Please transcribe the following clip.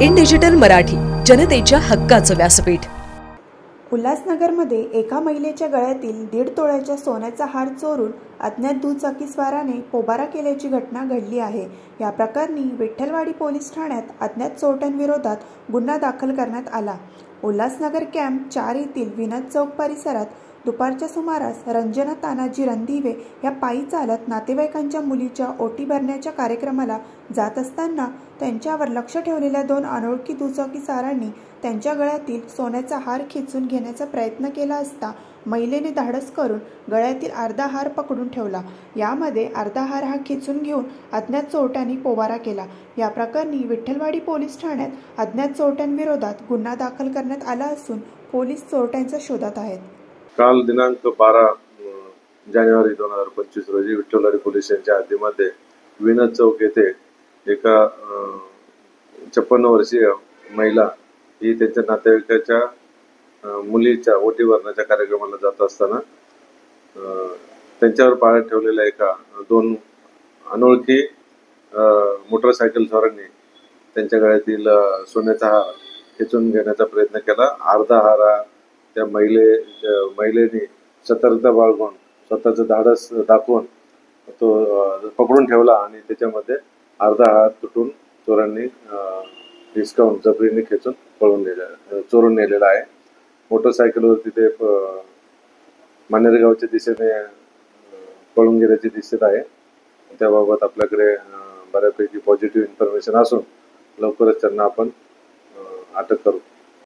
In digital Marathi, जनतेच्या हक्काचं व्यासपीठ। उल्हासनगरमध्ये एका महिलेच्या गळ्यातील 1.5 तोळ्याच्या सोन्याचा हार चोरून अज्ञात दुचाकीस्वाराने पोबारा केल्याची घटना घडली आहे। या प्रकरणी विठ्ठलवाडी पोलीस ठाण्यात अज्ञात चोरट्यांविरोधात गुन्हा दाखल करण्यात आला। उल्हासनगर कॅम्प 4 येथील विनोद चौक परिसरात दुपारच्या सुमारास रंजना तानाजी रणदिवे या पायी चालत नातेवाईकांच्या मुलीच्या ओटी भरण्याच्या कार्यक्रमाला जात असताना त्यांच्यावर लक्ष ठेवलेल्या 2 अनोळखी दुचाकीस्वारांनी त्यांच्या गळ्यातील सोन्याचा हार खेचून घेण्याचा प्रयत्न केला असता महिलेने धाडस करून गळ्यातील अर्धा हार पकडून ठेवला। यामध्ये अर्धा हार खेचून घेऊन अज्ञात चोरट्यांनी पोबारा केला। या प्रकरणी विठ्ठलवाडी पोलीस ठाण्यात अज्ञात चोरट्यांविरोधात गुन्हा दाखल करण्यात आला असून पोलीस चोरट्यांच्या शोधात आहेत। काल दिनांक 12 जानेवारी 2025 रोजी विठ्ठलवाडी पोलीस स्टेशनच्या हद्दीमध्ये विनोद चौक येथे एका 56 वर्षीय महिला ही त्यांच्या नातेवाईकाच्या मुलीच्या ओटी भरण्याच्या कार्यक्रमाला जात असताना त्यांच्यावर पाळत ठेवलेल्या एका 2 अनोळखी मोटरसायकल स्वारांनी त्यांच्या गळ्यातील सोन्याचा हार खेचून घेण्याचा प्रयत्न केला। अर्धा हार त्या महिलेने सतर्कता बाळगून स्वतःचं धाडस दाखवून तो पकडून ठेवला आणि त्याच्यामध्ये अर्धा हार तुटून चोरांनी डिस्काउंट जबरीने खेचून चोरून नेलेला आहे। मोटरसायकलवरती ते मानेरगावच्या दिशेने पळून गेल्याचे दिसत आहे। त्याबाबत आपल्याकडे बऱ्यापैकी पॉझिटिव्ह इन्फॉर्मेशन असून लवकरच त्यांना आपण अटक करू।